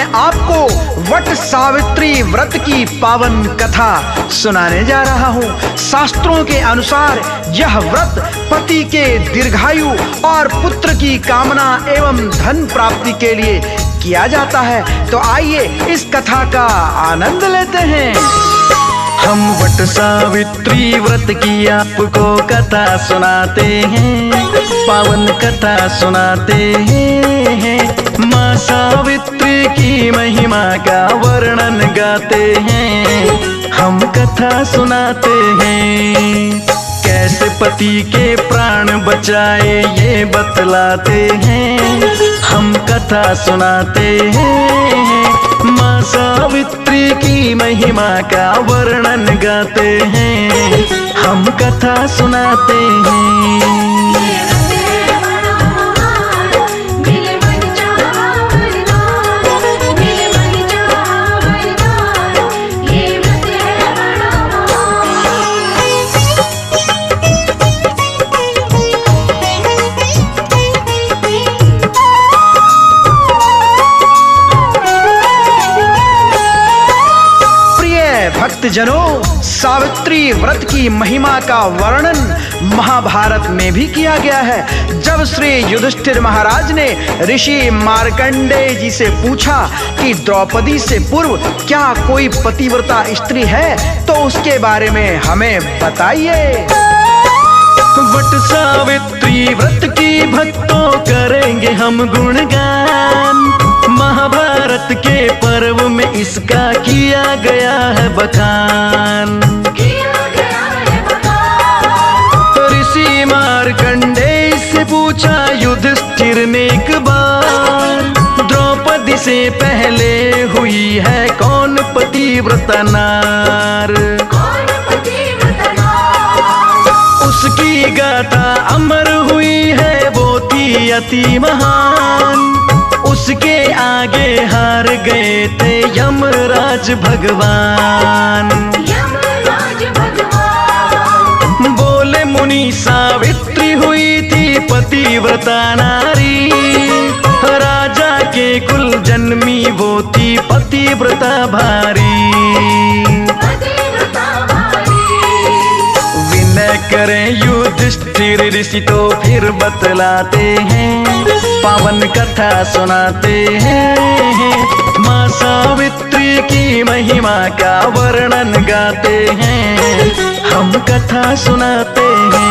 मैं आपको वट सावित्री व्रत की पावन कथा सुनाने जा रहा हूँ। शास्त्रों के अनुसार यह व्रत पति के दीर्घायु और पुत्र की कामना एवं धन प्राप्ति के लिए किया जाता है। तो आइए इस कथा का आनंद लेते हैं। हम वट सावित्री व्रत की आपको कथा सुनाते हैं, पावन कथा सुनाते हैं। माँ सावित्री की महिमा का वर्णन गाते हैं, हम कथा सुनाते हैं। कैसे पति के प्राण बचाए ये बतलाते हैं, हम कथा सुनाते हैं। माँ सावित्री की महिमा का वर्णन गाते हैं, हम कथा सुनाते हैं। भक्तजनों, सावित्री व्रत की महिमा का वर्णन महाभारत में भी किया गया है। जब श्री युधिष्ठिर महाराज ने ऋषि मार्कंडेय जी से पूछा कि द्रौपदी से पूर्व क्या कोई पतिव्रता स्त्री है, तो उसके बारे में हमें बताइए। वट सावित्री व्रत की भक्तों करेंगे हम गुणगान, महाभारत के पर्व में इसका किया गया है बखान। ऋषि मार्कंडेय से पूछा युधिष्ठिर ने एक बार, द्रौपदी से पहले हुई है कौन पतिव्रता नार। उसकी गाथा अमर हुई है, वो थी अति महान। उसके आगे हार गए थे यमराज भगवान। बोले मुनि सावित्री हुई थी पतिव्रता नारी, राजा के कुल जन्मी वो थी पतिव्रता भारी। विनय करें युधिष्ठिर ऋषि तो फिर बतलाते हैं, पावन कथा सुनाते हैं। माँ सावित्री की महिमा का वर्णन गाते हैं, हम कथा सुनाते हैं।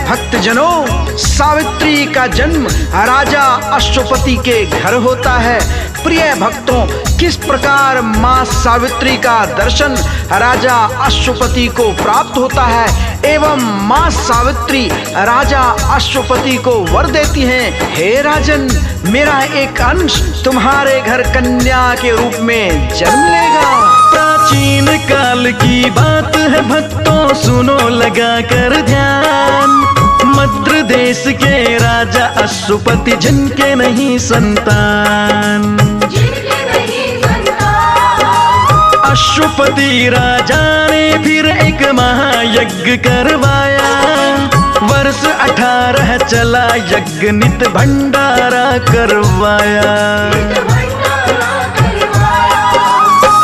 भक्तजनों, सावित्री का जन्म राजा अश्वपति के घर होता है। प्रिय भक्तों, किस प्रकार माँ सावित्री का दर्शन राजा अश्वपति को प्राप्त होता है एवं माँ सावित्री राजा अश्वपति को वर देती हैं, हे राजन, मेरा एक अंश तुम्हारे घर कन्या के रूप में जन्म लेगा। प्राचीन काल की बात है भक्तों, सुनो लगा कर ध्यान। मद्र देश के राजा अश्वपति जिनके नहीं संतान, अश्वपति राजा ने फिर एक महायज्ञ करवाया। वर्ष 18 चला यज्ञ, नित भंडारा करवाया।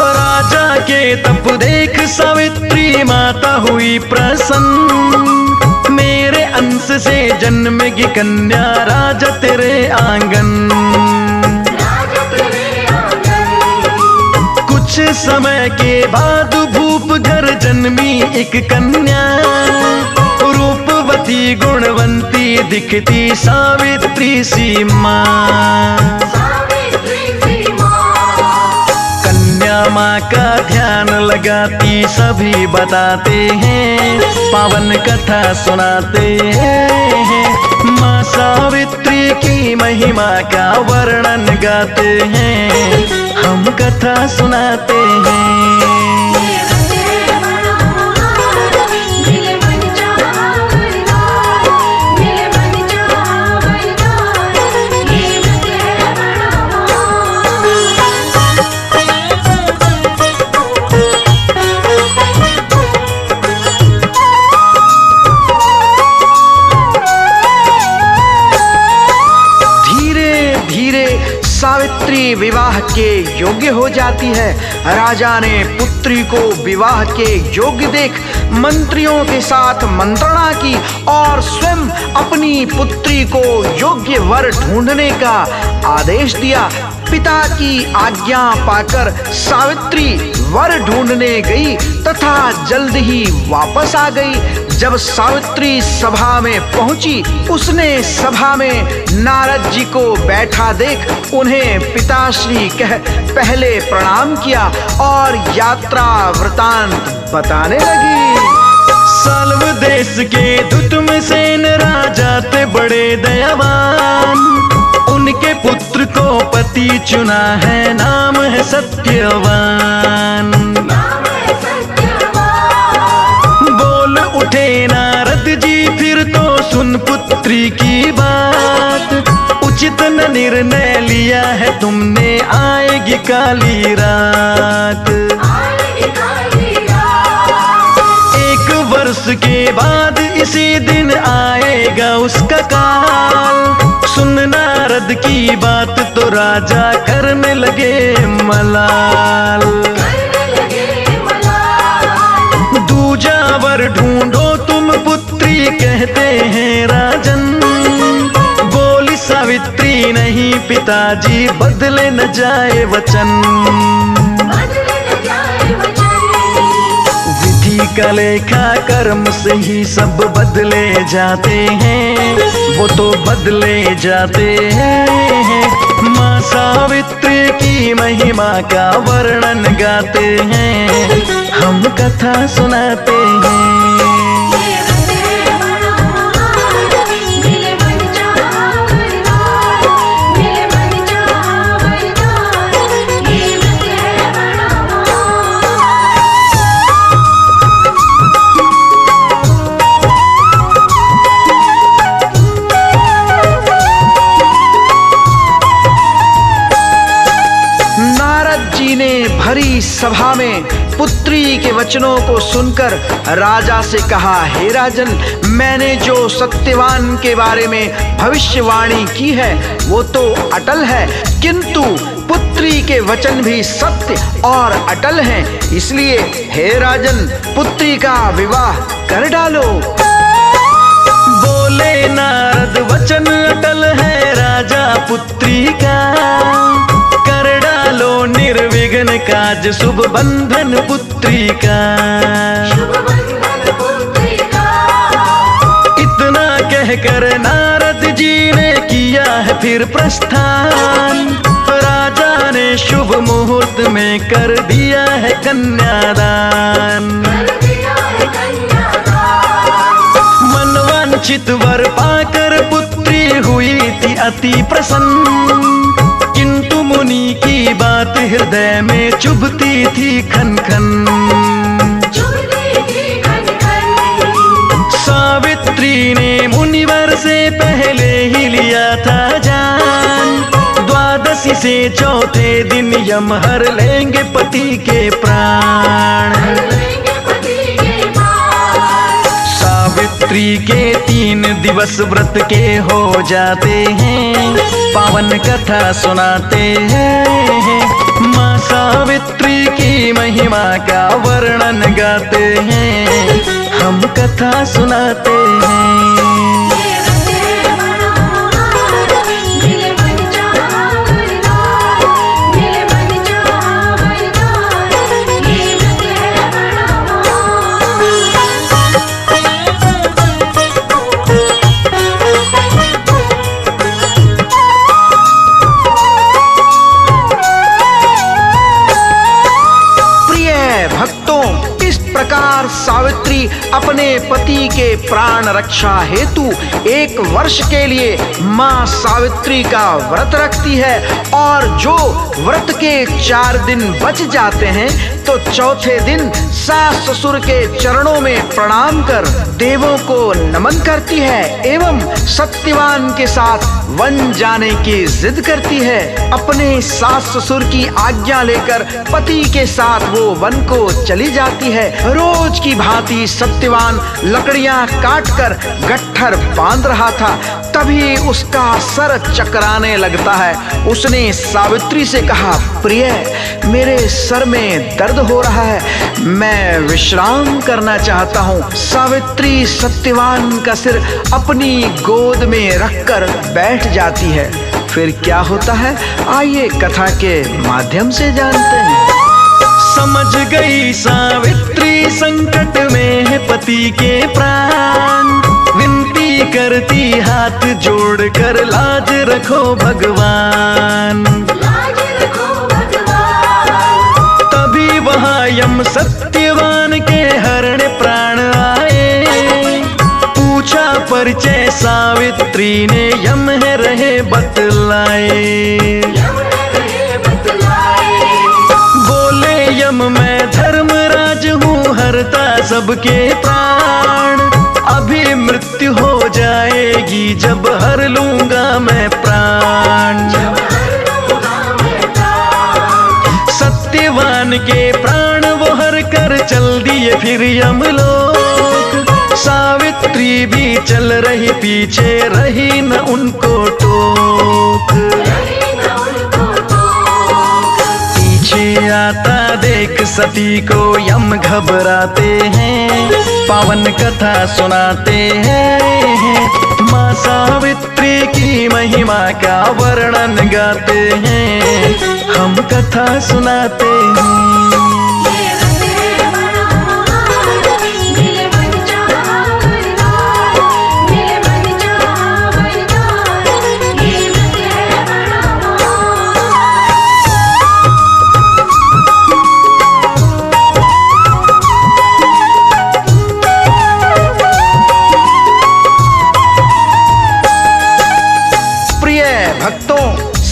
राजा के तप देख सावित्री माता हुई प्रसन्न, मेरे अंश से जन्मेगी कन्या राजा तेरे आंगन। कुछ समय के बाद भूप घर जन्मी एक कन्या, रूपवती गुणवंती दिखती सावित्री सी माँ। कन्या माँ का ध्यान लगाती सभी बताते हैं, पावन कथा सुनाते हैं। माँ सावित्री की महिमा का वर्णन गाते हैं, हम कथा सुनाते हैं। के योग्य हो जाती है। राजा ने पुत्री को विवाह के योग्य देख मंत्रियों के साथ मंत्रणा की और स्वयं अपनी पुत्री को योग्य वर ढूंढने का आदेश दिया। पिता की आज्ञा पाकर सावित्री वर ढूंढने गई तथा जल्द ही वापस आ गई। जब सावित्री सभा में पहुंची, उसने सभा में नारद जी को बैठा देख उन्हें पिताश्री कह पहले प्रणाम किया और यात्रा वृतांत बताने लगी। साल्व देश के दुतुमसेन राजा थे बड़े दयावान, उनके पुत्र को पति चुना है, नाम है सत्यवान। बोल उठे नारद जी फिर तो सुन पुत्री की बात, उचित न निर्णय लिया है तुमने, आएगी काली रात। एक वर्ष के बाद इसी दिन आएगा उसका काल, सुन नारद की बात तो राजा करने लगे मलाल। दूजा वर ढूंढो तुम पुत्री कहते हैं राजन, बोली सावित्री नहीं पिताजी बदले न जाए वचन। विधि का लेखा कर्म से ही सब बदले जाते हैं, वो तो बदले जाते हैं। माँ सावित्री की महिमा का वर्णन गाते हैं, हम कथा सुनाते हैं। भरी सभा में पुत्री के वचनों को सुनकर राजा से कहा, हे राजन, मैंने जो सत्यवान के बारे में भविष्यवाणी की है वो तो अटल है, किंतु पुत्री के वचन भी सत्य और अटल हैं, इसलिए हे राजन पुत्री का विवाह कर डालो। बोले नारद वचन अटल है राजा पुत्री का, कर डालो निर्विघ्न काज शुभ बंधन पुत्री का। इतना कहकर नारद जी ने किया है फिर प्रस्थान, राजा ने शुभ मुहूर्त में कर दिया है कन्यादान। मनवांछित वर पाकर पुत्री हुई थी अति प्रसन्न, किंतु मुनि की बात हृदय में चुभती थी खन खन। सावित्री ने मुनिवर से पहले ही लिया था जान, द्वादशी से चौथे दिन यम हर लेंगे पति के प्राण। सावित्री के 3 दिवस व्रत के हो जाते हैं, पावन कथा सुनाते हैं। माँ सावित्री की महिमा का वर्णन गाते हैं, हम कथा सुनाते हैं। सावित्री अपने पति के प्राण रक्षा हेतु 1 वर्ष के लिए माँ सावित्री का व्रत रखती है, और जो व्रत के 4 दिन बच जाते हैं तो चौथे दिन सास ससुर के चरणों में प्रणाम कर देवों को नमन करती है एवं सत्यवान के साथ वन जाने की जिद करती है। अपने सास ससुर की आज्ञा लेकर पति के साथ वो वन को चली जाती है। रोज की भांति सत्यवान लकड़ियां काटकर गट्ठर बांध रहा था, तभी उसका सर चकराने लगता है। उसने सावित्री से कहा, प्रिय, मेरे सर में दर्द हो रहा है, मैं विश्राम करना चाहता हूँ। सावित्री सत्यवान का सिर अपनी गोद में रखकर बैठ जाती है। फिर क्या होता है, आइए कथा के माध्यम से जानते हैं। समझ गई सावित्री संकट में है पति के प्राण, विनती करती हाथ जोड़कर, लाज रखो भगवान। तभी वहाँ यम सत्यवान के हरण प्राण आए। पूछा परिचय सावित्री ने, यम है रहे बतलाए। यम मैं धर्मराज हूँ, हरता सबके प्राण। अभी मृत्यु हो जाएगी जब हर लूंगा मैं प्राण। सत्यवान के प्राण वो हर कर चल दिए फिर यमलोक। सावित्री भी चल रही पीछे, रही न उनको टोक। पीछे आता देख सती को यम घबराते हैं, पावन कथा सुनाते हैं। माँ सावित्री की महिमा का वर्णन गाते हैं, हम कथा सुनाते हैं।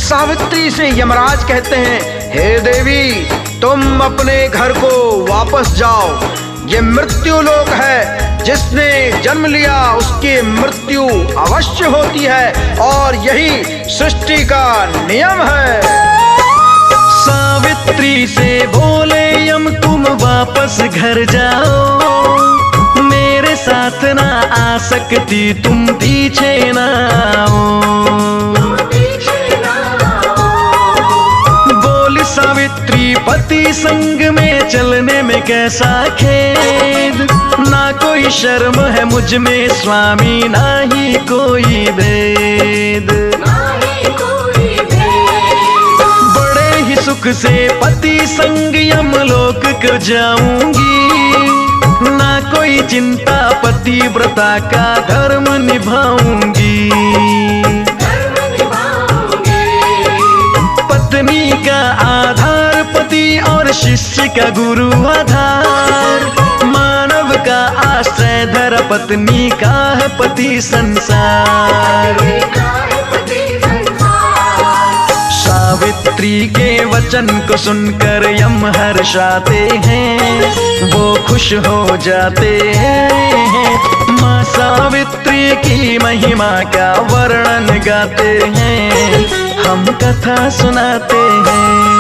सावित्री से यमराज कहते हैं, हे देवी, तुम अपने घर को वापस जाओ। ये मृत्यु लोक है, जिसने जन्म लिया उसकी मृत्यु अवश्य होती है और यही सृष्टि का नियम है। सावित्री से बोले यम, तुम वापस घर जाओ। मेरे साथ ना आ सकती, तुम पीछे ना आओ। सावित्री पति संग में चलने में कैसा खेद, ना कोई शर्म है मुझ में स्वामी, ना ही कोई भेद। बड़े ही सुख से पति संग यमलोक को जाऊंगी, ना कोई चिंता पतिव्रता का धर्म निभाऊंगी। पत्नी का आधार पति और शिष्य का गुरु आधार, मानव का आश्रय धर पत्नी का है पति संसार। सावित्री के वचन को सुनकर यम हर्षाते हैं, वो खुश हो जाते हैं। माँ सावित्री की महिमा का वर्णन गाते हैं, हम कथा सुनाते हैं।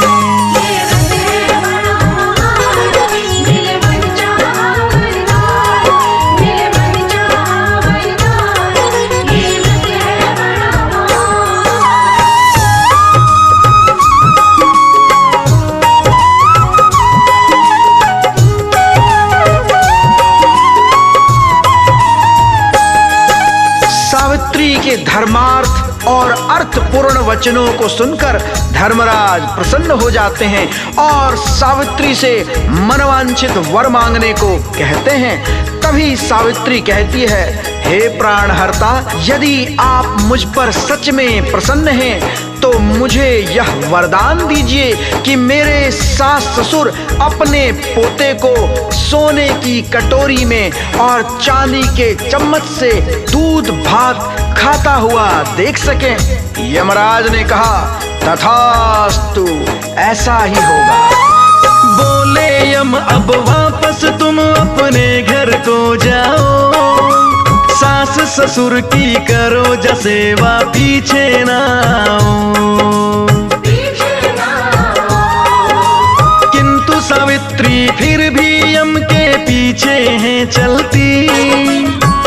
सावित्री के धर्मार्थ और अर्थपूर्ण वचनों को सुनकर धर्मराज प्रसन्न हो जाते हैं और सावित्री से मनवांछित वर मांगने को कहते हैं। तभी सावित्री कहती है, हे प्राणहर्ता, यदि आप मुझ पर सच में प्रसन्न हैं तो मुझे यह वरदान दीजिए कि मेरे सास ससुर अपने पोते को सोने की कटोरी में और चांदी के चम्मच से दूध भात खाता हुआ देख सकें। यमराज ने कहा, तथास्तु, ऐसा ही होगा। बोले यम, अब वापस तुम अपने घर को जाओ। सास ससुर की करो जा सेवा, पीछे ना आओ। किंतु सावित्री फिर भी यम के पीछे हैं चलती,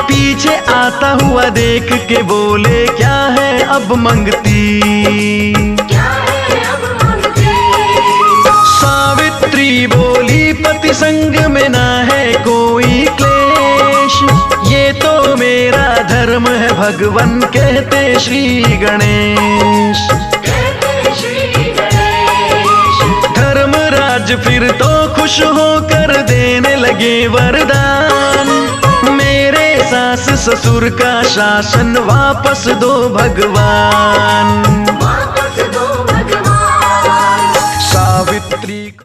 पीछे आता हुआ देख के बोले क्या है अब मंगती। सावित्री बोली पति संग में ना है कोई क्लेश, ये तो मेरा धर्म है भगवान कहते श्री गणेश। धर्मराज फिर तो खुश होकर देने लगे वरदान, मेरे सास ससुर का शासन वापस दो भगवान। सावित्री